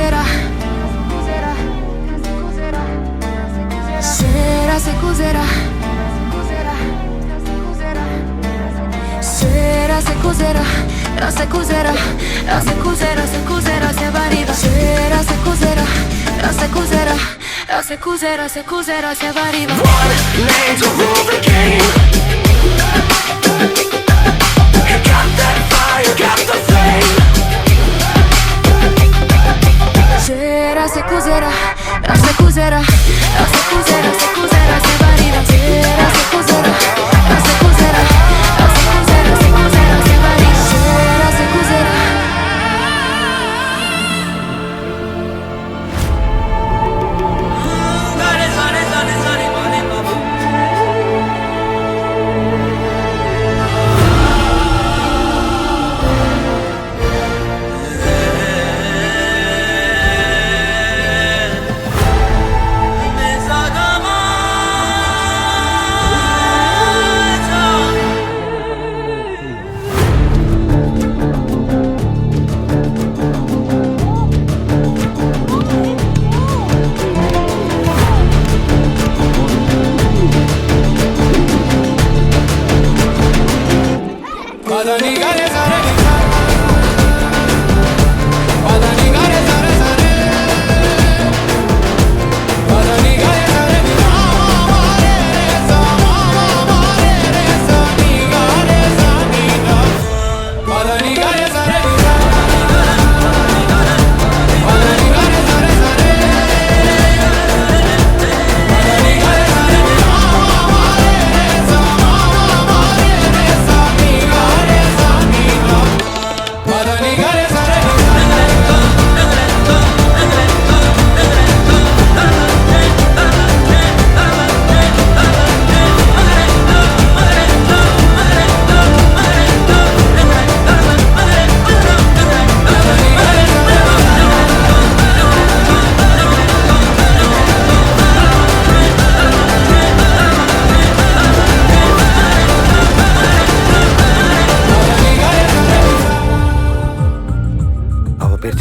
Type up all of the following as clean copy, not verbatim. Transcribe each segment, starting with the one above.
cos'era. Sera se cos'era. Sera se cos'era. Se cos'era. Se cos'era. Se cos'era. Se variva. Sera se cos'era. Se cos'era. Se cos'era. Se cos'era. Se variva. One name to rule the game. You got that fire, got the flame. Sera se cos'era. Se cos'era. Se cos'era. Se cos'era. Se variva. Sera se cos'era. Se cos'era. Se cos'era. Se cos'era. Se variva. Sera se cos'era.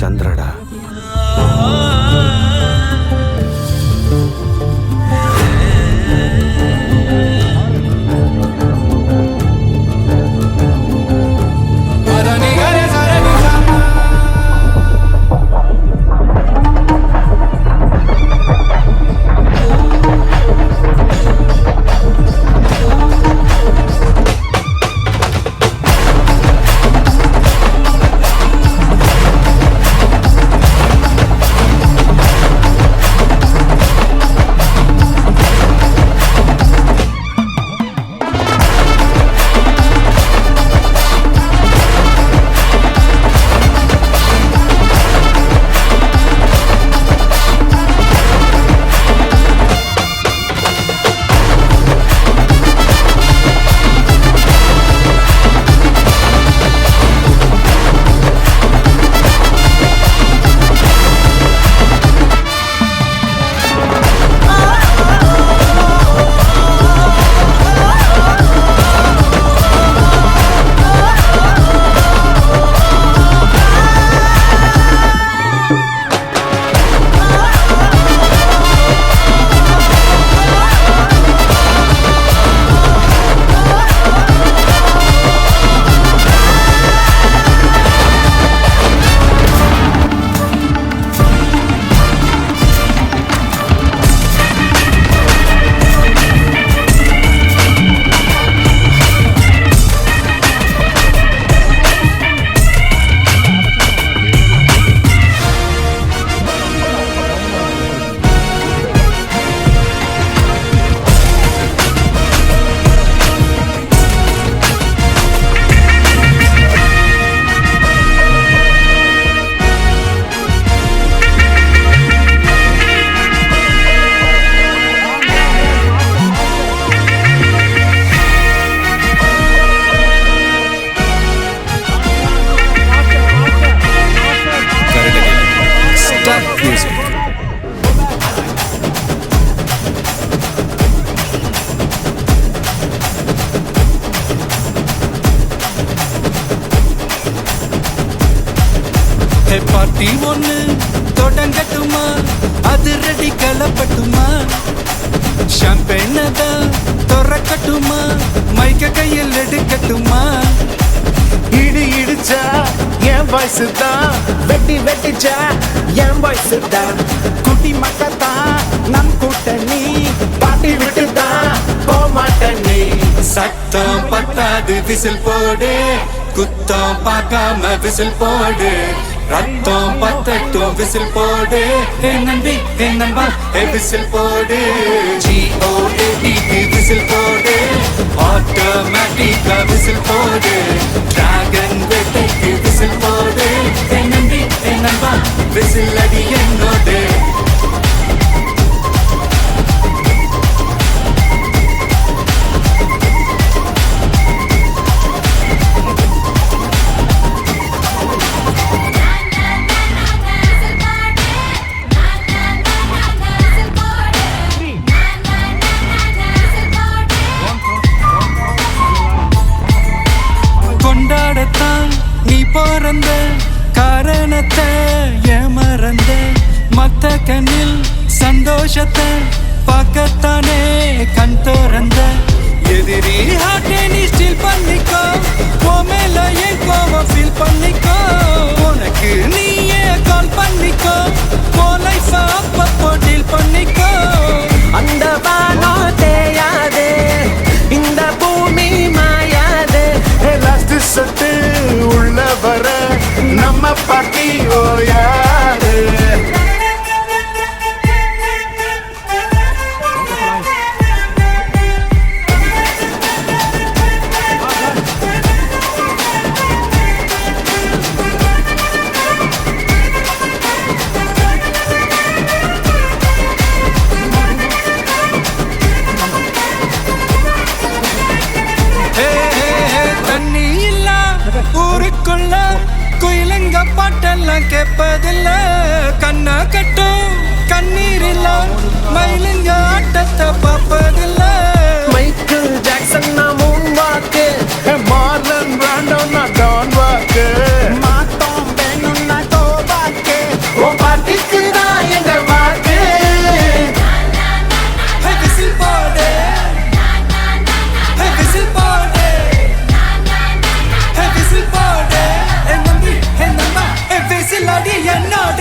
சந்திரடா. Party ஒண்ணு தொடங்கட்டுமா அதிரடி கலப்பட்டுமா ஷாம்பெயினை தான் திறக்கட்டுமா மைக்க கையில் எடுக்கட்டுமா இடி இடிச்சா என் voice தான் வெட்டி வெட்டிச்சா என் வாய்ஸ் தான் குட்டி மக்கத்தான் நம் கூட்டணி பாட்டி விட்டு தான் போமாட்ட நீ சத்தம் பத்தாது விசில் போடு குத்தம் பார்க்காம விசில் போடு ரத்தம் பத்தட்டும் விசில் போடு என் நம்பி என் நம்பா விசில் போடு GOAT விசில் போடு ஆட்டோமேட்டிக்கா விசில் போடு டிராகன் வேட்டைக்கு விசில் போடு என் நம்பி என் நம்பா விசில் அடி என்னோடு கொண்டாடத்தான் நீ பிறந்த காரணத்தை ஏமறந்த மத்த கண்ணில் சந்தோஷத்தை பார்க்கத்தானே கண் திறந்த எதிரி ஹார்ட்டை நீ ஸ்டீல் பண்ணிக்கோ உன் மேல என் கோவம் ஃபீல் பண்ணிக்கோ உனக்கு நீயே கால் பண்ணிக்கோ உன் லைஃப் அப்பப்போ டீல் பண்ணிக்கோ அந்த வானோ தேயாது இந்த பூமி மாயாது லாஸ்ட் சத்து உள்ள வர நம்ம பாட்டி ஓயாது தண்ணி இல்ல ஊருக்குள்ள குயிலங்க பாட்டெல்லாம் கேட்பதில்ல கண்ணா கட்டும் கண்ணீர் இல்ல மயிலுங்க ஆட்டத்தை பார்ப்பதில்ல மைக்கேல் ஜாக்சன் நான் மூன் வாக்கு மார்லன் பிராண்டோ நான் டான் வாக்கு மாத்தோம் வேணும் நான் தோ வாக்கு உன் பாட்டிக்கு தான் எங்க வாக்கு விசில் போடு விசில் போடு விசில் போடு என் நம்பி என் நம்பா விசில் அடி என்னோட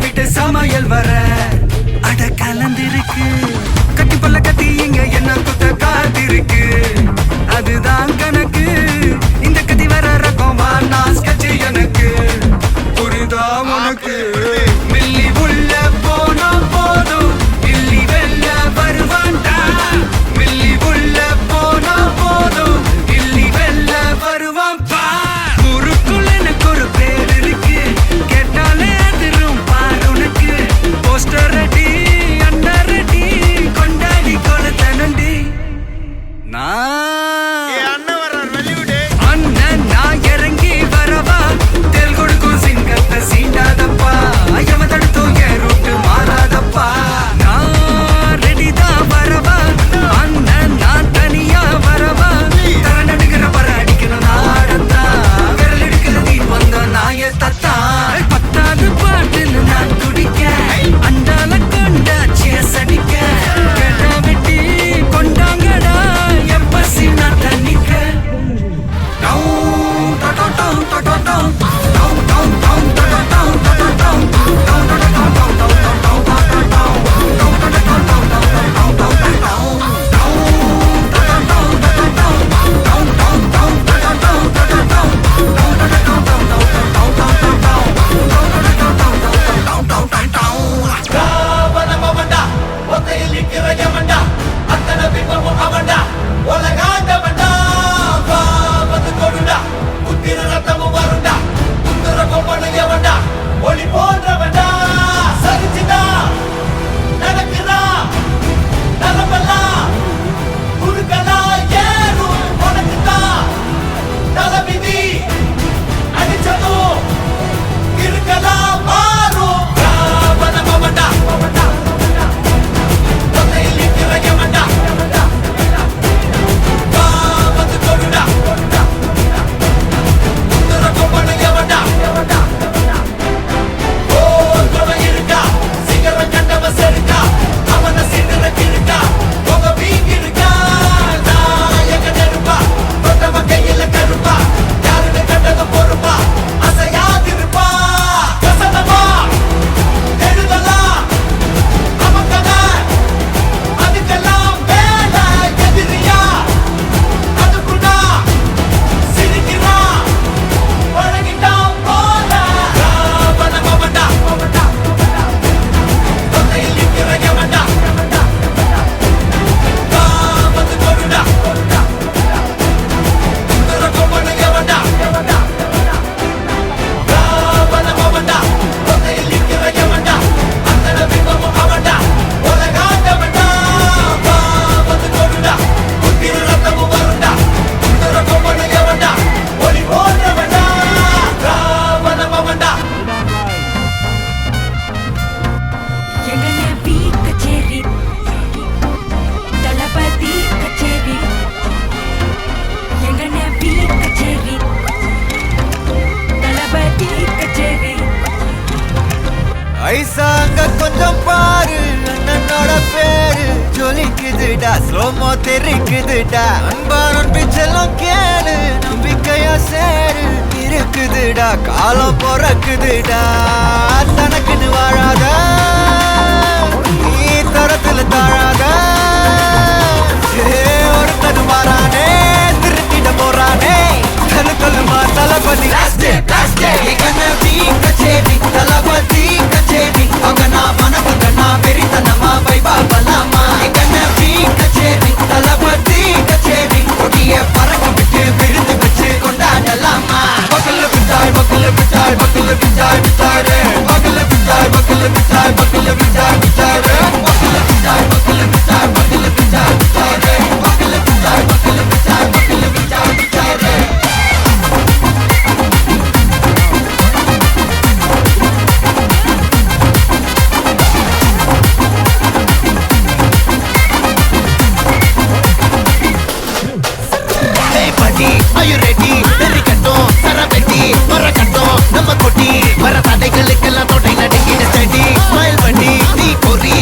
விட்டு சமையல் வர அட கலந்திருக்கு கட்டி பல்ல கட்டி இங்க என்ன குத்த காத்திருக்கு அதுதான் கணக்கு இந்த கத்தி வர ரகம் நான் ஸ்கெட்ச் எனக்கு புரிதா உனக்கு மில்லி உள்ள போனா போதும் மில்லி வெல்ல வருவான்டா மில்லி உள்ள போனா போதும் மில்லி வெல்ல வருவான் பா ஊருக்குள்ள எனக்கு ஒரு பேர் இருக்கு கேட்டாலே அதிரும் பாரு உனக்கு போஸ்டர் ரெடி அண்ணன் ரெடி கொண்டாடி கொளுத்த நண்டி அண்ணன் நான் இறங்கி வரவா தெல் கொடுக்கும் சிங்கத்தை சீண்டாதப்பா எவன் தடுத்தோம் என் ரூட்டு மாறாதப்பா நான் ரெடி தான் வரவா அண்ணன் நான் தனியா வரவா தர நடுக்கிற பர அடிக்கணும் நாடத்தா விரல் எடுக்கிற நீ வந்த நாய தத்தா பத்தாவது பாட்டில் நான் குடிக்க அண்டால கொண்டா சேஸ் அடிக்க கேட்டா வெட்டி கொண்டாங்கடா எப்பசி நான் தண்ணிக்க ஒளி போன்றவன்டா சரிச்சுதா நடக்குதா நலமெல்லாம் குறுக்கலா ஏறும் உனக்குதான் தலைவிதி அடிச்சதும் இருக்கலாம் மாறும் ராவணமவன்டா ஒத்தையில் நிற்கிற யமன்டா வா வந்து கொடுடா உத்தர கொம்பன யமன்டா ஐசாங்க கொஞ்சம் பாரு அண்ணனோட பேரு ஜொலிக்குதுடா ஸ்லோமோ தெரிக்குதுடா அன்பான பிச்செல்லாம் கேளு நம்பிக்கையா சேரு இருக்குதுடா காலம் பிறக்குதுடா தனக்குன்னு வாழாத நீ தரத்துல தாழாத ஒருத்தது மாறானே திருத்திட போறானே தலுக்கலுமா தளபதி கச்சேரி தளபதி கச்சேரி அவனா மனவங்கனா பெரிதனமா வைபா பலாமா எங்கனவி கச்சேரி தளபதி கச்சேரி கொடிய பறக்க விட்டு விருந்து வச்சு கொண்டாடலாமா பக்கல விட்டாய் பக்கல விட்டாய் பக்கல விட்டாய் விட்டாரே பக்கல விட்டாய் பக்கல விட்டாய் பக்கல விட்டாய் விட்டாரே பக்கல விட்டாய் பக்கல விட்டாய் பக்கல விட்டாய் விட்டாரே பக்கல விட்டாய் பக்கல விட்டாய் பக்கல விட்டாய் விட்டாரே Are you ready? Derikattom, Saravetti, Marakattom, நம்ம கொட்டி வர தடைகளுக்கெல்லாம் தொடை நடுங்கிட ஸ்டடி ஸ்மைல் பண்ணி நீ பொறி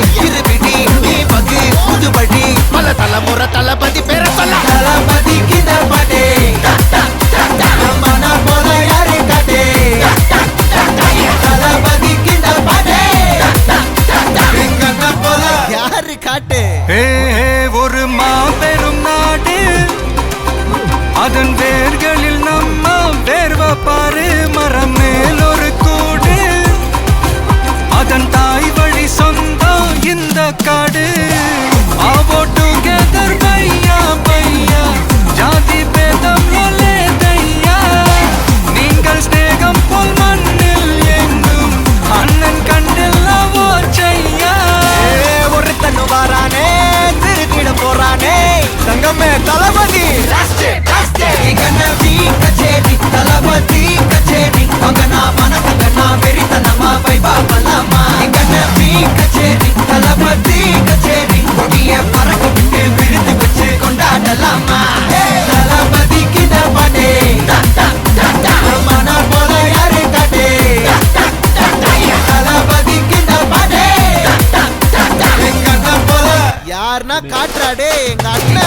என்ன காட்டுறாடே எங்க அண்ணன்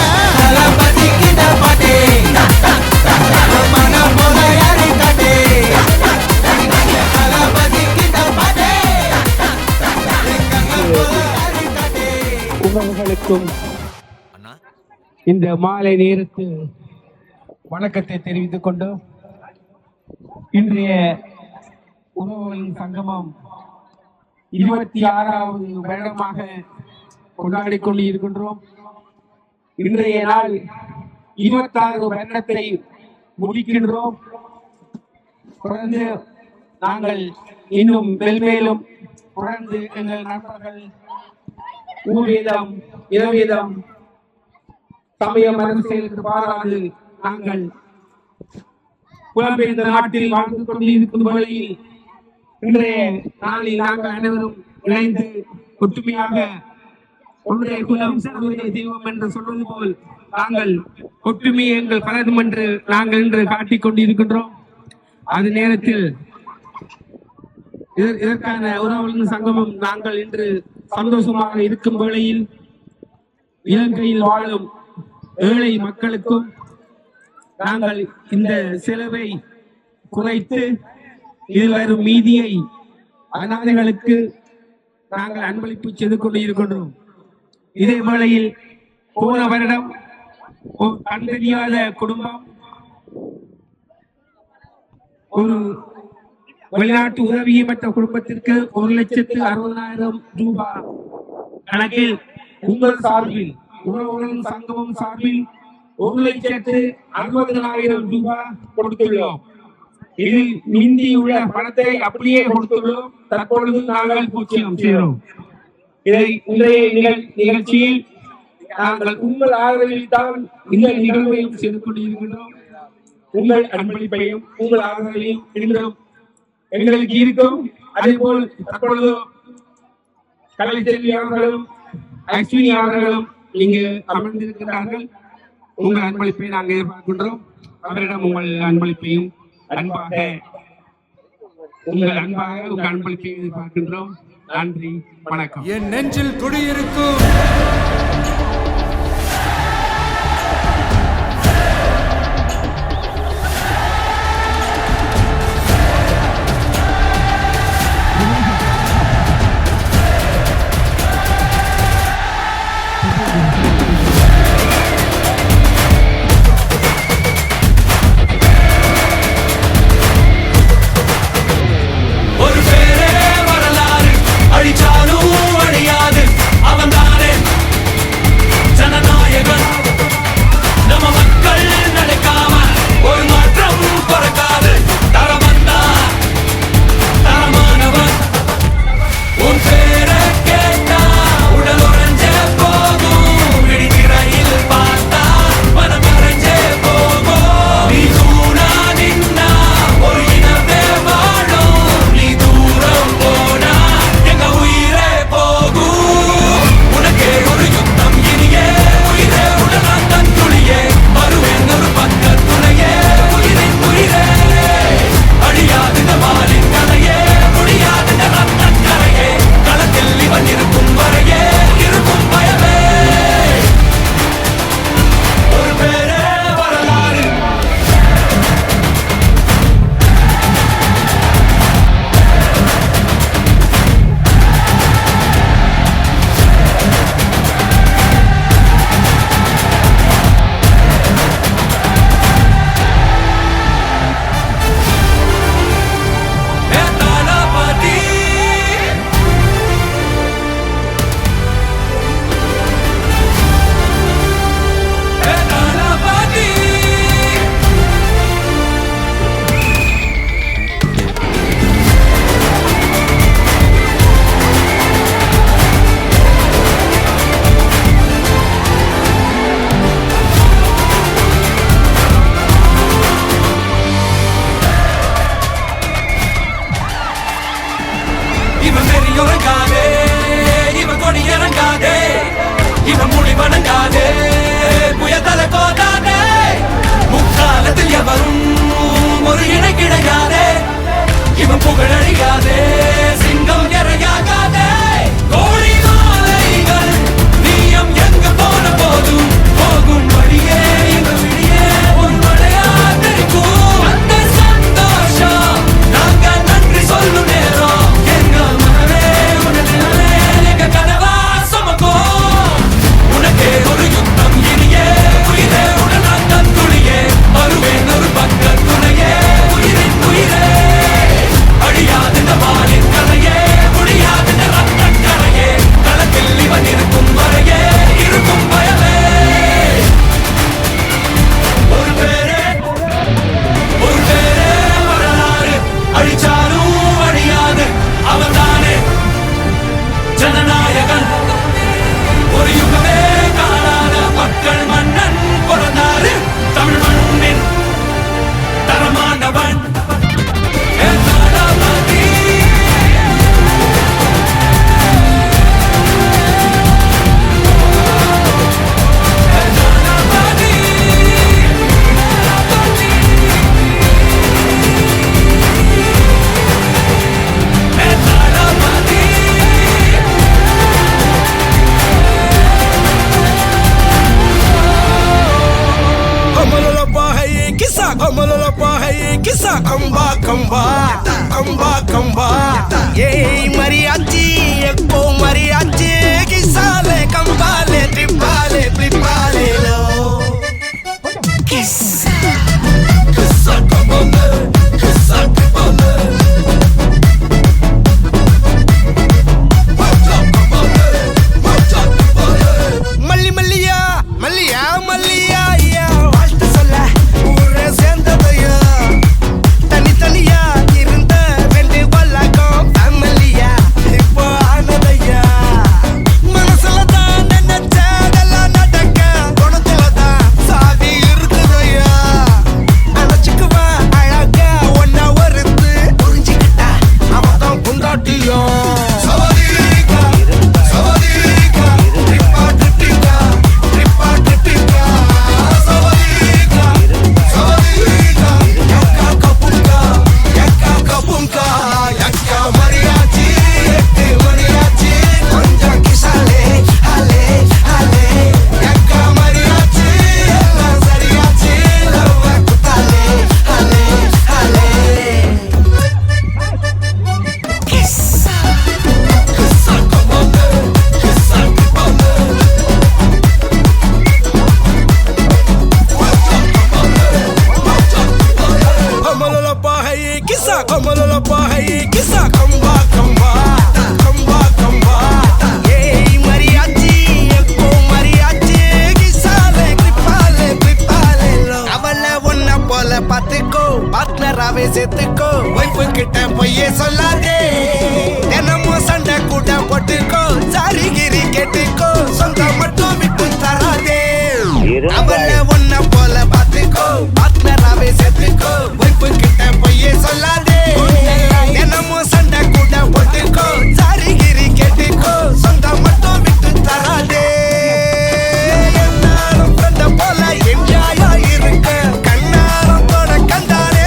உறவுகளுக்கும் இந்த மாலை நேரத்து வணக்கத்தை தெரிவித்துக் கொண்டு இன்றைய உறவுகளின் சங்கமம் 26வது வருடமாக கொண்டாடி கொண்டு இருக்கின்றோம். இன்றைய நாள் 26 வருடத்தை முடிக்கின்றோம். தொடர்ந்து நாங்கள் இன்னும் மெல்மேலும் தொடர்ந்து எங்கள் நண்பர்கள் ஊர்வீதம் இரவீதம் சமய மனசெயலுக்கு பாராது நாங்கள் புலம்பெயர்ந்த நாட்டில் வாழ்ந்து கொண்டிருக்கும் வழியில் இன்றைய நாளில் நாங்கள் அனைவரும் இணைந்து ஒற்றுமையாக ஒன்றைய குலம் ஒருவரே தெய்வம் என்று சொல்வது போல் நாங்கள் ஒற்றுமை எங்கள் பலதும் என்று நாங்கள் இன்று காட்டிக் கொண்டிருக்கின்றோம். அது நேரத்தில் இதற்கான உறவுகளின் சங்கமம் நாங்கள் இன்று சந்தோஷமாக இருக்கும் வேளையில் இலங்கையில் வாழும் ஏழை மக்களுக்கும் நாங்கள் இந்த செலவை குறைத்து இதில் வரும் மீதியை அனாதைகளுக்கு நாங்கள் அன்பளிப்பு செய்து கொண்டு இருக்கின்றோம். இதே வேளையில் போன வருடம் கண் தெரியாத குடும்பம் ஒரு வெளிநாட்டு உதவியை பெற்ற குடும்பத்திற்கு 1,60,000 ரூபாய் கணக்கில் உங்கள் சார்பில் உறவுகளின் சங்கமம் சார்பில் 1,60,000 ரூபாய் கொடுத்துள்ளோம். இதில் மிந்தியுள்ள பணத்தை அப்படியே கொடுத்துள்ளோம். தற்பொழுது நாங்கள் பூச்சியம் செய்கிறோம். இதை இன்றைய நிகழ்ச்சியில் நாங்கள் உங்கள் ஆதரவில் தான் இந்த நிகழ்வையும் செய்து கொண்டிருக்கின்றோம். உங்கள் அன்பளிப்பையும் உங்கள் ஆதரவையும் எங்களுக்கு இருக்கும். அதே போல் தற்பொழுது கலைச்செல்வி அவர்களும் அஸ்வினி அவர்களும் இங்கு அமர்ந்திருக்கிறார்கள். உங்கள் அன்பளிப்பை நாங்கள் எதிர்பார்க்கின்றோம். அவரிடம் உங்கள் அன்பளிப்பையும் உங்கள் அன்பளிப்பை எதிர்பார்க்கின்றோம். நன்றி, வணக்கம். என் நெஞ்சில் குடியிருக்கும் ஒரு பேரே வரலாறு அழிச்சாலும் அழியாது அவன்தானே ஜனநாயகன். நம்ம மக்கள் நினைக்காம ஒரு மாற்றம் பிறக்காது. தரமந்தா தரமானவன். உன் பேரை கேட்டா உடல் உறைஞ்சே போகும். விழித்திரையில் பார்த்தா மனம் மறைஞ்சே போகும். நீ தூணா நின்னா ஒரு இனமே வாழும். நீ தூரம் போனா எங்க உயிரே போகும். உனக்கே ஒரு யுத்தம் இனியே உயிரே உடலான் தன் துளியே வருவேன் ஒரு பக்க துணையே உயிரின் உயிரே அழியாது இந்த மாலின் கதையே முடியாது இந்த ரத்தன் கரையே களத்தில் இவன் இருக்கும் வரையே இருக்கும் பயமே. ஒரு பேரே வரலாறு தளபதி தளபதி இவன் வெறி உறங்காதே, இவன் கொடி இறங்காதே, இவன் மொழி வணங்காதே, புயத்தலை போதாதே. முக்காலத்தில் எவரும் ஒரு இணை கிடையாதே. இவன் புகழழியாதே, சிங்கம் இறையாகாதே. கோழி மாலைகள் நீயம் எங்கு கம்பா கம்பா கம்பா கம்பா ஏய் மரியாச்சி எப்போ மரியாச்சி கிசாலே கம்பாலே ட்ரிப்பாலே ப்ளிப்பாலே லோ கிஸ்ஸா கிஸ்ஸா கம்பாலே கிஸ்ஸா ட்ரிப்பாலே மல்லி மல்லியா மல்லியா மல்லியா ஐயா வாழ்த்து சொல்ல ஊரே சேர்ந்ததையா தனித்தனியா இருந்த ரெண்டு வல்லகம் ஃபேமிலியா இப்போ ஆனதையா மனசுல தான் நினைச்சதெல்லாம் நடக்க குணத்துல தான் சாவி இருக்குதையா அணைச்சுக்குவா அழகா ஒன்னா ஒருத்து புரிஞ்சுக்கிட்டா அவதான் புண்டாட்டியா சேர்த்துக்கோ வைப்பு கிட்ட பொய்யே சொல்லாதே தினமும் சண்டை கூட போட்டுக்கோ சாரிகிரி கேட்டுக்கோ சொந்தம் மட்டும் விட்டு தராதே அவள ஒன்ன போல பாத்துக்கோ பார்ட்னராவே சேர்த்துக்கோ வைப்பு கிட்ட பொய்யே சொல்லாதே தினமும் சண்டை கூட போட்டுக்கோ சாரிகிரி கேட்டுக்கோ சொந்தம் மட்டும் விட்டு தராதே என்னாலும் ஃப்ரெண்ட போல என்ஜாயா இருக்க கண்ணாரம் தொட கண்டாரே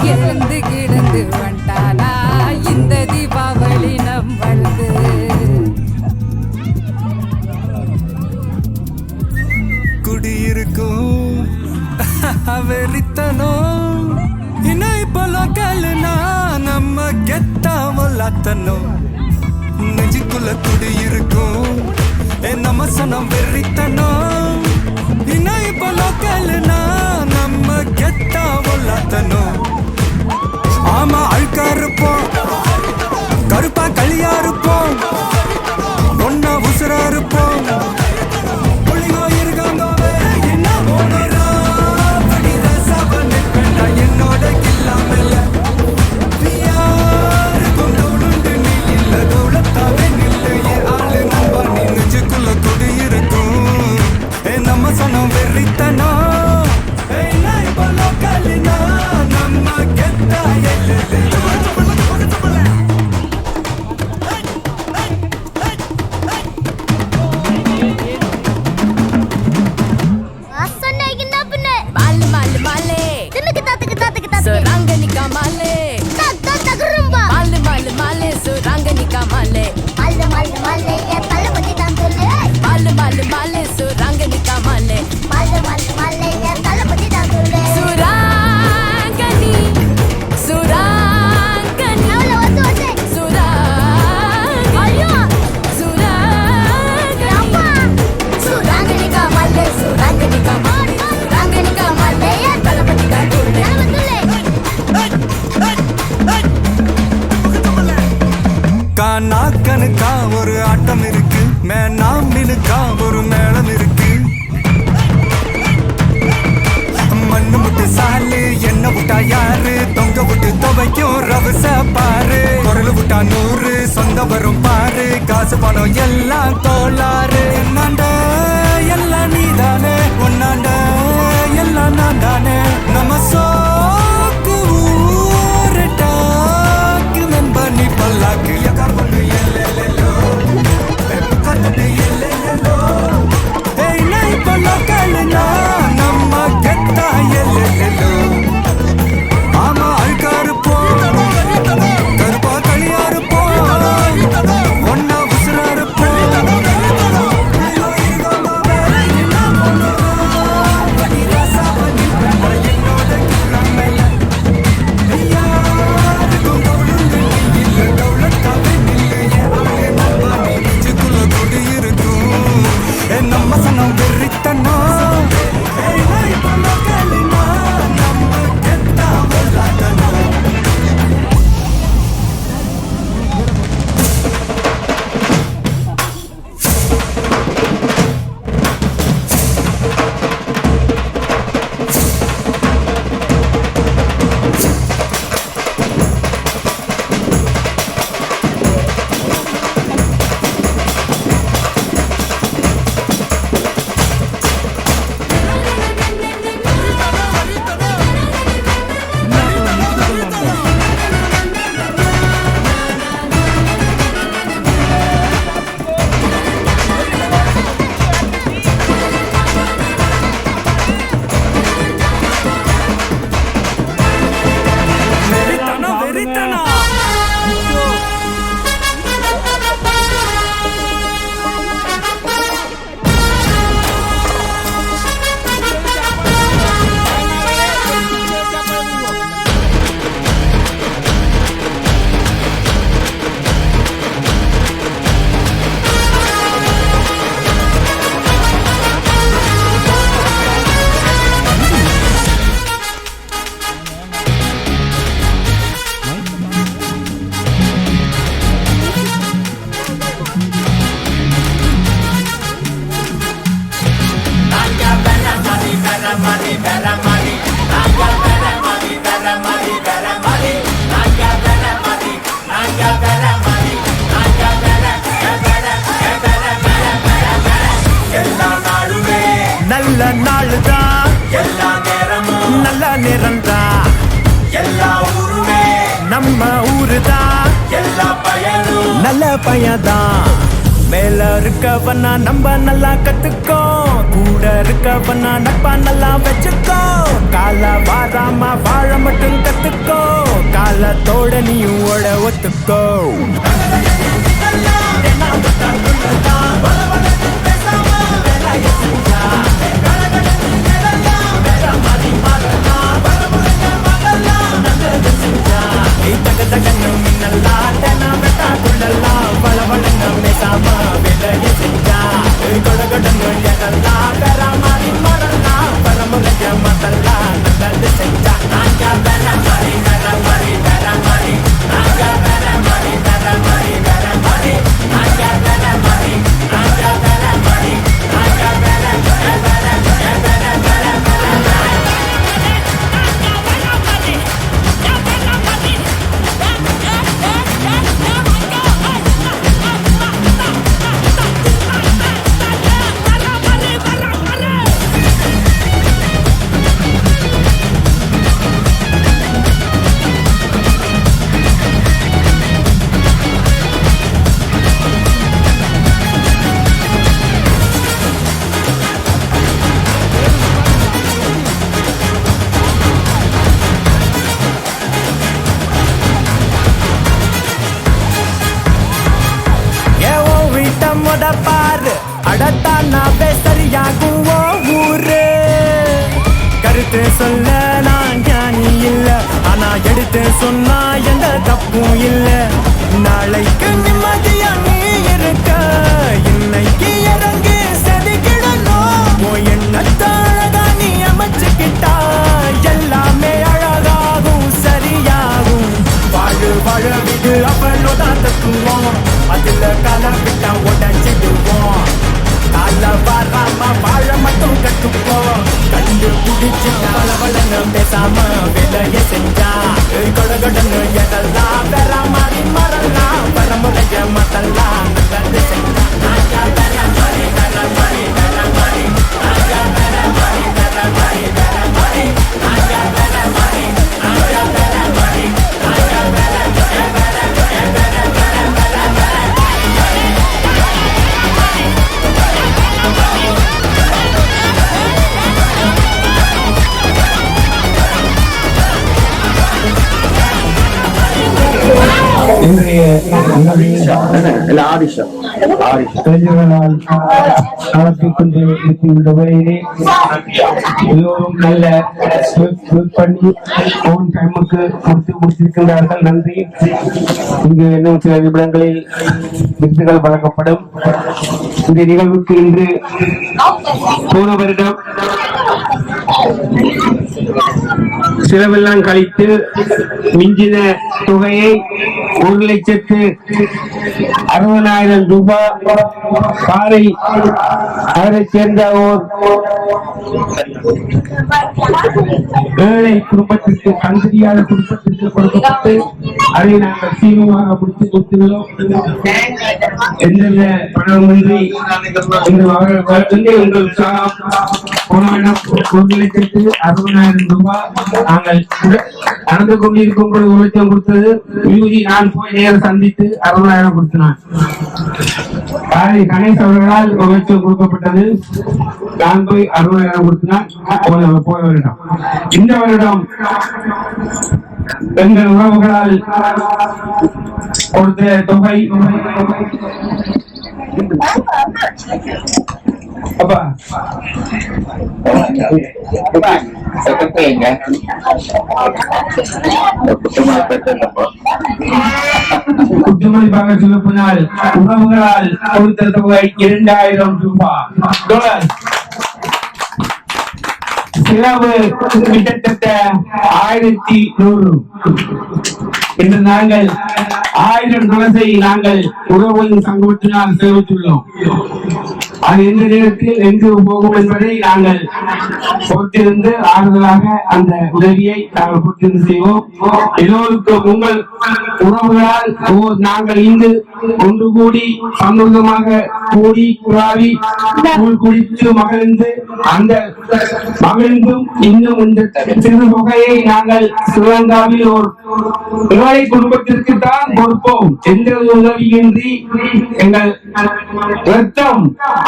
இருந்து கிடந்து வந்தானா இந்த தீபாவளி நம்மளது குடியிருக்கும் வெறித்தனம் இன்னும் இப்போ லோக்கல்னா நம்ம கெத்தாமல்லாத்தனும் நெஞ்சுக்குள்ள குடியிருக்கும் நம்ம சனம் வெறித்தனம் இன்னும் இப்போ லோக்கல்னா நம்ம கெத்தாமல்லாத்தனும் ஆமா அழுக்கா இருப்போம் கருப்பா களியா இருப்போம் ஒன்னா உசுரா இருப்போம் புள்ளிங்கோ இருக்காங்க என்ன போனரா படிர சபனை பெண்ணா என்னோட கில்லாமல யாரு கொண்டோடுண்டு நீ இல்ல தௌலத்தாவே நில்லு என் ஆளு நம்பா நீ நெஞ்சுக்குள்ள குடி இருக்கும் நம்ம சனம் வெறித்தனா நம்ம கெத்தா எல்லை பாரு தொங்க விட்டு துவைக்கும் ரவச பாரு குரல் விட்டா 100 சொந்த வரும் பாரு காசு பணம் எல்லாம் கோளாறு என்னாண்ட எல்லாம் நீதானே ஒன்னாண்ட எல்லாம் நான் தானே நம்ம சோக்கு ஊரு டாக்கு நண்ப நீ பல்லாக்கு எக்கா பொண்ணு எல்லோ கட்டு எல்லோ ஏய் நான் இப்போ லோக்கல்னா நம்ம கெத்தா எல்லோ ஆமா அழுக்கா இருப்போம் கருப்பா களியா இருப்போம் ஒன்னா உசுரா இருப்போம் நம்ம சனம் வெறித்தனா நம்ம கெத்தா உள்ளாட்டனா வெறித்தனா நல்ல நாளுதான் எல்லா நேரமும் நல்ல நேரம்தான் எல்லா ஊருமே நம்ம ஊருதான் எல்லா பயனும் நல்ல பையதான் மேல இருக்கவனா நம்ம நல்லா கத்துக்கோ கூட இருக்கவனா நட்பா நல்லா வச்சுக்கோ கால வாராம வாழ மட்டும் கத்துக்கோ காலத்தோட நீயும் ஓட ஒத்துக்கோ பாரு அடத்தானாவே சரியாகும் ஊரு கருத்து சொல்ல நான் ஞானி இல்ல ஆனா எடுத்து சொன்னா எந்த தப்பும் இல்ல நாளைக்கு நிம்மதியா நீ இருக்க இன்னைக்கு இறங்கி செதுக்கிடணும் எண்ணத்தை அழகா நீ அமைச்சுக்கிட்டா எல்லாமே அழகாகும் சரியாகும் வாழு வாழ விடு அவளோட தத்துவோம் அதுல கால விட்டா உடஞ்சிடுவோம் கால வராம வாழ மட்டும் கட்டுப்போம் கண்டு பிடிச்சு வளவளன்னு பேசாம வேலையை செஞ்சா இன்றைய இளைஞர்களால் நடத்தி கொண்டு இருக்கின்ற வகையிலே எல்லோரும் நல்ல பண்ணி ஓன் டைமுக்கு முடித்திருக்கின்றார்கள். நன்றி. இங்கு இன்னும் சில நிமிடங்களில் விருதுகள் வழங்கப்படும். இந்த நிகழ்வுக்கு இன்று போன வருடம் செலவெல்லாம் கழித்து மிஞ்சின தொகையை 1,60,000 ரூபாய் காரை அவரை சேர்ந்த ஓர் ஏழை குடும்பத்திற்கு கண் தெரியாத குடும்பத்திற்கு கொடுக்கப்பட்டு அதை நாங்கள் சீக்கிரமாக முடித்து கொடுத்துள்ளோம். எந்தெந்த பணமின்றி உங்கள் உற்சாகம் போன 1,60,000 ரூபாய் நாங்கள் நடந்து கொண்டிருக்கும் பொழுது 1 லட்சம் கொடுத்தது. விபூதி நான் போய் நேரம் சந்தித்து 60,000 கொடுத்தினான். கணேஷ் அவர்களால் 1 லட்சம் கொடுக்கப்பட்டது. நான் போய் 60,000 கொடுத்தினான். போன வருடம். இந்த வருடம் எங்கள் உறவுகளால் கொடுத்த தொகை அப்பா குத்துமணி பாக சிவப்பு நாள் உறவுகளால் கொடுத்த தொகை 2,000 ரூபாய். செலவு கிட்டத்தட்ட 1,100. இன்று நாங்கள் 1000 மனசை நாங்கள் உறவுகளின் சங்கத்தினால் சேமித்துள்ளோம். அது எந்த நேரத்தில் எங்கு போகும் என்பதை நாங்கள் பொறுத்திருந்து ஆறுதலாக அந்த உதவியை நாங்கள் பொறுத்திருந்து செய்வோம். எல்லோருக்கும் உங்கள் உறவுகளால் நாங்கள் இன்று ஒன்று கூடி சந்தோஷமாக கூடி குறாவி குடித்து மகிழ்ந்து அந்த மகிழ்ந்தும் இன்னும் இந்த சிறு தொகையை நாங்கள் சிவகங்காவில் ஒரு ஏழை குடும்பத்திற்கு தான் கொடுப்போம். எந்த உதவியின்றி எங்கள் ரத்தம்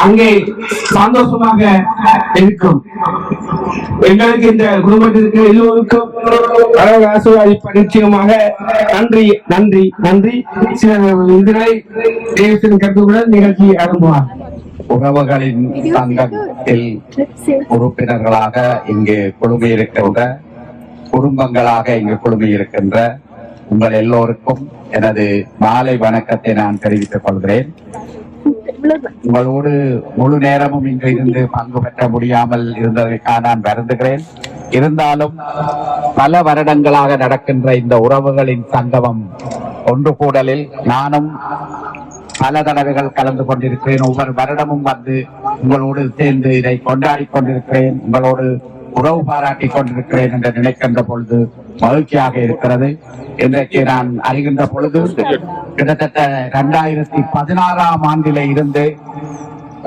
அங்கே சந்தோஷமாக இருக்கும். எங்களுக்கு இந்த குடும்பத்திற்கு எல்லோருக்கும் நிச்சயமாக நன்றி நன்றி நன்றி. இதனை கருத்துடன் நிகழ்ச்சி ஆரம்பமார். உறவுகளின் சங்கத்தில் உறுப்பினர்களாக இங்கு குழுமியிருக்கின்ற குடும்பங்களாக இங்கு குழுமியிருக்கின்ற உங்கள் எல்லோருக்கும் எனது மாலை வணக்கத்தை நான் தெரிவித்துக் கொள்கிறேன். உங்களோடு முழு நேரமும் இங்கு இருந்து பங்கு பெற்ற முடியாமல் இருந்ததற்காக நான் வருந்துகிறேன். இருந்தாலும் பல வருடங்களாக நடக்கின்ற இந்த உறவுகளின் சங்கமம் ஒன்று கூடலில் நானும் பல தடவைகள் கலந்து கொண்டிருக்கிறேன். ஒவ்வொரு வருடமும் வந்து உங்களோடு சேர்ந்து இதை கொண்டாடி கொண்டிருக்கிறேன், உங்களோடு உறவு பாராட்டி கொண்டிருக்கிறேன் என்று நினைக்கின்ற பொழுது மகிழ்ச்சியாக இருக்கிறது. இன்றைக்கு நான் அறிகின்ற பொழுது கிட்டத்தட்ட 2016ஆம் ஆண்டிலே இருந்து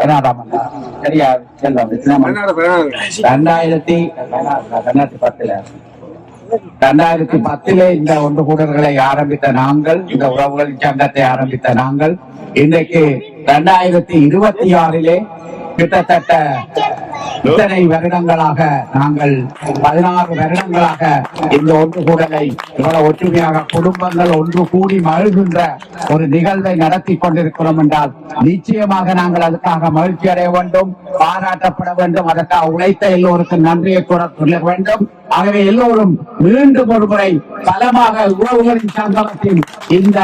2010 இந்த ஒன்று கூடல்களை ஆரம்பித்த நாங்கள், இந்த உறவுகளின் சங்கத்தை ஆரம்பித்த நாங்கள், இன்றைக்கு 2026 கிட்டத்தட்ட இத்தனை வருடங்களாக நாங்கள் 16 வருடங்களாக இந்த ஒன்று கூடலை இவ்வளவு ஒற்றுமையாக குடும்பங்கள் ஒன்று கூடி மகிழ்கின்ற ஒரு நிகழ்வை நடத்தி கொண்டிருக்கிறோம் என்றால் நிச்சயமாக நாங்கள் அதுக்காக மகிழ்ச்சி அடைய வேண்டும், பாராட்டப்பட வேண்டும். அதற்காக உழைத்த எல்லோருக்கும் நன்றியை கூற வேண்டும். ஆகவே எல்லோரும் மீண்டும் ஒரு முறை பலமாக உறவுகளின் சங்கமத்தின் இந்த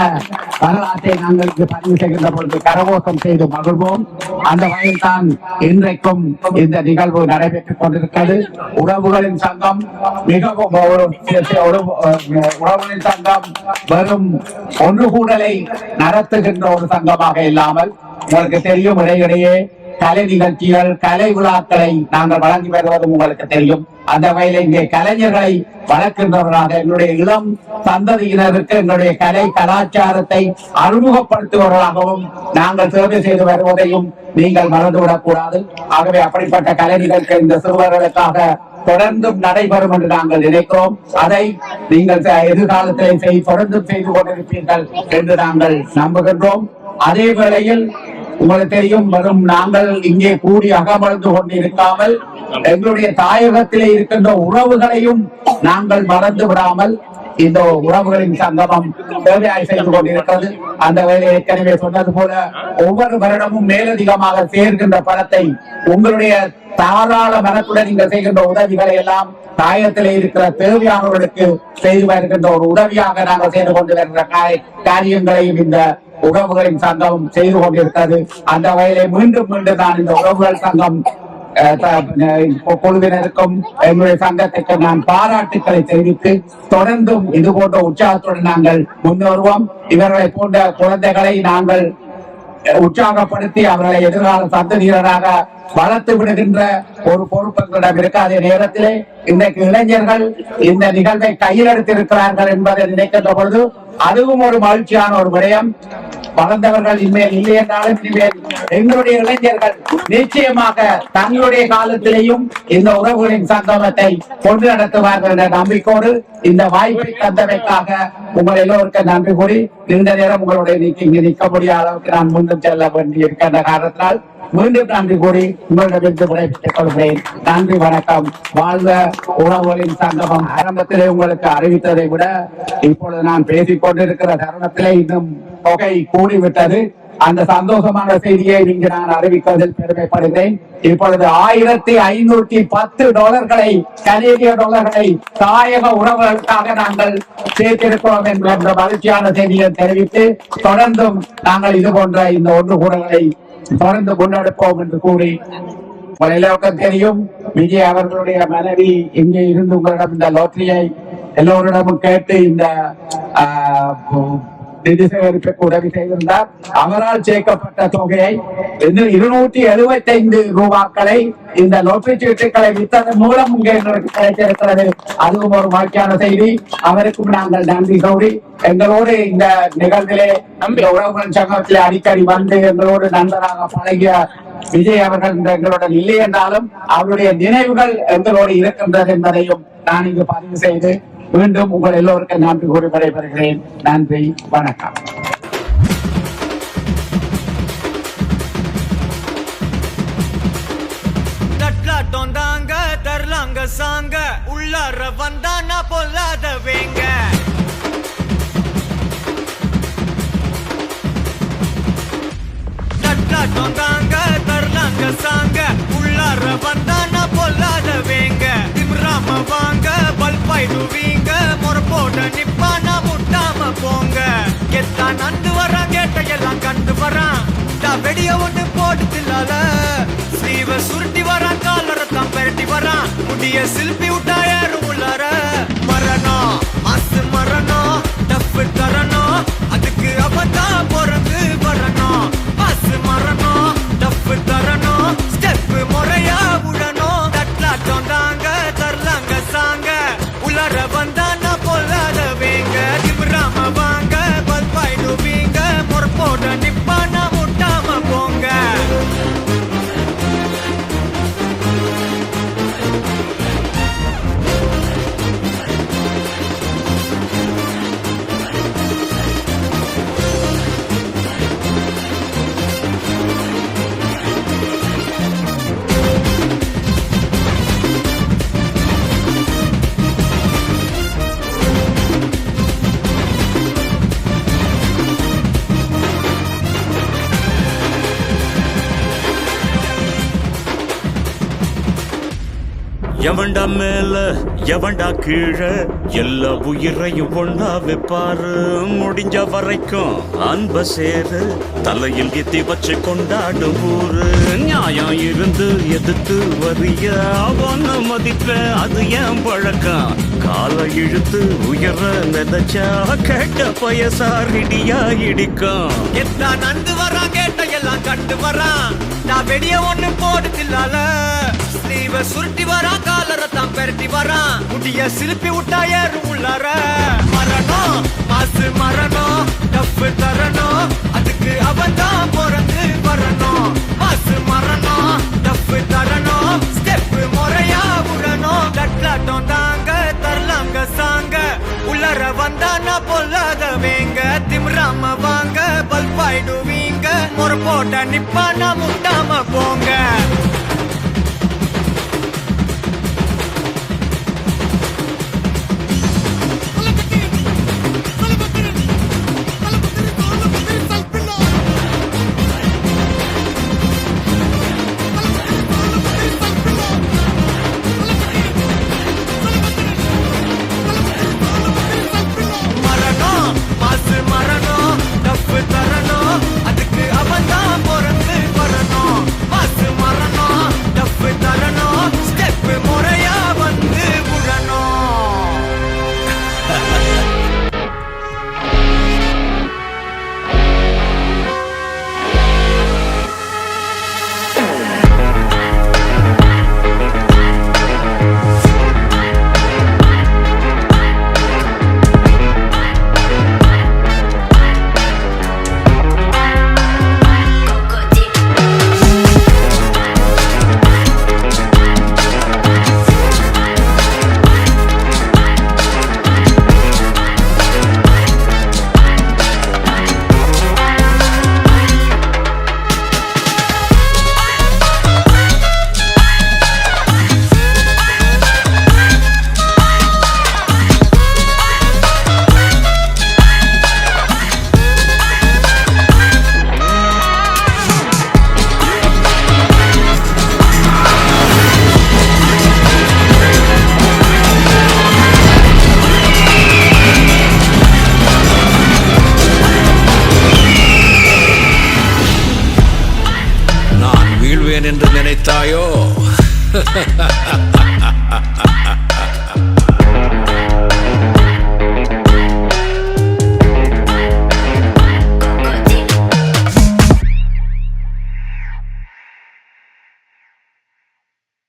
வரலாற்றை நாங்கள் பதிவு செய்கின்ற பொழுது கரகோஷம் செய்து மகிழ்வோம். அந்த வகையில் தான் இன்றைக்கும் இந்த நிகழ்வு நடைபெற்றுக் கொண்டிருக்கிறது. உறவுகளின் சங்கம் மிகவும் உறவுகளின் சங்கம் வெறும் ஒன்று கூடலை நடத்துகின்ற ஒரு சங்கமாக இல்லாமல் உங்களுக்கு தெரியும், இடையிடையே கலை நிகழ்ச்சிகள் கலை விழாக்களை நாங்கள் வழங்கி வருவதும் உங்களுக்கு தெரியும். அந்த வகையில் இங்கே கலைஞர்களை வளர்க்கின்றவர்களாக எங்களுடைய இளம் சந்ததியினருக்கு எங்களுடைய கலை கலாச்சாரத்தை அறிமுகப்படுத்துபவர்களாகவும் நாங்கள் சேவை செய்து வருவதையும் நீங்கள் மறந்துவிடக் கூடாது. ஆகவே அப்படிப்பட்ட கலை நிகழ்ச்சி இந்த சிறுவர்களுக்காக தொடர்ந்தும் நடைபெறும் என்று நாங்கள் நினைக்கிறோம். அதை நீங்கள் எதிர்காலத்திலே தொடர்ந்தும் செய்து கொண்டிருப்பீர்கள் என்று நாங்கள் நம்புகின்றோம். அதே வேளையில் உங்களுக்கு தெரியும், வரும் நாங்கள் இங்கே கூடி அகமழ்ந்து கொண்டிருக்காமல் எங்களுடைய தாயகத்திலே இருக்கின்ற உறவுகளையும் நாங்கள் மறந்து விடாமல் இந்த உறவுகளின் சங்கமம் சேவையாய் செய்து கொண்டிருக்கிறது. அந்த வேலை ஏற்கனவே சொன்னது போல ஒவ்வொரு வருடமும் மேலதிகமாக சேர்க்கின்ற பணத்தை உங்களுடைய தாராள மனத்துடன் நீங்கள் செய்கின்ற உதவிகளை எல்லாம் தாயத்திலே இருக்கிற தேவையானவர்களுக்கு செய்து வருகின்ற ஒரு உதவியாக நாங்கள் செய்து கொண்டு வருகிற காரியங்களையும் இந்த உறவுகளின் சங்கம் செய்து கொண்டிருக்கிறது. அந்த வகையிலே மீண்டும் மீண்டும் நான் இந்த உறவுகள் சங்கம் குழுவினருக்கும் எங்களுடைய சங்கத்துக்கு நான் பாராட்டுக்களை தெரிவித்து தொடர்ந்தும் இது போன்ற உற்சாகத்துடன் நாங்கள் முன்னேறுவோம். இவர்களை போன்ற குழந்தைகளை நாங்கள் உற்சாகப்படுத்தி அவர்களை எதிர்கால சந்ததியினராக வளர்த்து விடுகின்ற ஒரு பொறுப்பு எங்களிடம் இருக்கு. அதே நேரத்திலே இன்றைக்கு இளைஞர்கள் இந்த நிகழ்வை கையில் எடுத்திருக்கிறார்கள் என்பதை நினைக்கின்ற பொழுது அதுவும் ஒரு மகிழ்ச்சியான ஒரு விடயம். வளர்ந்தவர்கள் இனிமேல் இல்லை என்றாலும் இனிமேல் எங்களுடைய இளைஞர்கள் நிச்சயமாக தங்களுடைய காலத்திலேயும் இந்த உறவுகளின் சங்கமத்தை கொண்டு நடத்துவார்கள் என்ற நம்பிக்கையோடு இந்த வாய்ப்பை தந்தமைக்காக உங்கள் எல்லோருக்கும் நன்றி கூறி நீண்ட நேரம் உங்களுடைய இங்கு நிற்க முடியாத அளவுக்கு நான் முன்னும் செல்ல வேண்டி இருக்கின்ற காரணத்தினால் மீண்டும் நன்றி கூறி உங்களிடமிருந்து விடைபெற்றுக் கொள்கிறேன். நன்றி, வணக்கம். வாழ்க உறவுகளின் சங்கமம். ஆரம்பத்திலே உங்களுக்கு அறிவித்ததை விட இப்பொழுது நான் பேசிக் கொண்டிருக்கிற தருணத்திலே இன்னும் தொகை கூடிவிட்டது. அந்த சந்தோஷமான செய்தியை இங்கு நான் அறிவிப்பதில் பெருமைப்படுகிறேன். இப்பொழுது $1510 கனேடிய டாலர்களை தாயக உறவுகளுக்காக நாங்கள் சேர்த்திருக்கிறோம் என்ற மகிழ்ச்சியான செய்தியை தெரிவித்து தொடர்ந்தும் நாங்கள் இது போன்ற இந்த ஒன்று கூடல்களை தொடர்ந்து முன்னெடுப்போம் என்று கூறி, உங்கள் எல்லோருக்கும் தெரியும் விஜய் அவர்களுடைய மனைவி இங்கே இருந்து உங்களிடம் இந்த லாட்டரியை எல்லோரிடமும் கேட்டு இந்த நிதி சேகரிப்புக்கு உதவி செய்திருந்தார். அவரால் சேர்க்கப்பட்ட தொகையை $275 இந்த லோட்டரி சீட்டுகளை வித்ததன் மூலம் இங்கே எங்களுக்கு கிடைத்திருக்கிறது. அதுவும் ஒரு மகிழ்ச்சியான செய்தி. அவருக்கும் நாங்கள் நன்றி கூறி எங்களோடு இந்த நிகழ்விலே உறவுகள் சங்கத்திலே அடிக்கடி வந்து எங்களோடு நண்பராக பழகிய விஜய் அவர்கள் எங்களுடன் இல்லை என்றாலும் அவருடைய நினைவுகள் எங்களோடு இருக்கின்றது என்பதையும் நான் இங்கு பதிவு செய்து மீண்டும் உங்கள் எல்லோருக்கும் நன்றி கூறி விடைபெறுகிறேன். நன்றி, வணக்கம். தட்லாட்டோந்தாங்க தரலாங்க சாங்க உள்ளார வந்தானா பொல்லாத வேங்க தட்லாட்டோந்தாங்க தரலாங்க சாங்க உள்ளார வந்தானா பொல்லாத வேங்க திம்ராம வாங்க பல்பாயிடுவீங்க முறப்போட நிப்பானா முட்டாம போங்க எத்தான் நந்து வரான் கேட்டையெல்லாம் கண்டு வரான் வெடிய ஒண்ணு போட்டுலால ஸ்லீவ சுருட்டி வரான் காலரத்தான் பெரட்டி வரான் முடிய சில்பி விட்டா ஏறும் உள்ளார மரணம் மாசு மரணம் டஃப் தரணும் அதுக்கு அவதான் பிறந்து வரணும் மாசு மரணம் டஃப் தரணும் ஸ்டெப் முறையா விடணும் தட்லாட்டம் தாங்க தரலாங்க சாங்க உள்ளார வந்தானா பொல்லாத வேங்க திமிராம வாங்க பல்பாயிடுவீங்க முறப்போட நிப்பானா முட்டாம போங்க எவன்டா மேல எவன்டா கீழே எல்லா உயிரையும் ஒன்னா வைப்பாரு முடிஞ்ச வரைக்கும் அன்ப சேரு தலையில் எத்தி வச்சு கொண்டாடும் ஊரு நியாயம் இருந்து எதிர்த்து வரிய அவன மதிப்ப அது ஏன் பழக்கம் காலை இழுத்து உயர நினைச்சா கேட்ட பயசாரிடியா இடிக்கும் எத்தா நந்து வரான் கேட்ட எல்லாம் கண்டு வரான் நான் வெடிய ஒண்ணு போடுதில்லால ஸ்லீவ சுருட்டி வரான் காலரத்தான் பெரட்டி வரான் முடிய சிலுப்பி விட்டா ஏறும் உள்ளார மரணம் மாசு மரணம் டஃப் தரணும் அதுக்கு அவன்தான் பிறந்து வரணும் மாசு மரணம் டஃப் தரணும் ஸ்டெப் முறையா விடணும் தட்லாட்டம் தாங்க தரலாங்க சாங்க உள்ளார வந்தானா பொல்லாத வேங்க திமிராம வாங்க பல்பாயிடுவீங்க முறை போட்ட நிப்பானா முட்டாம போங்க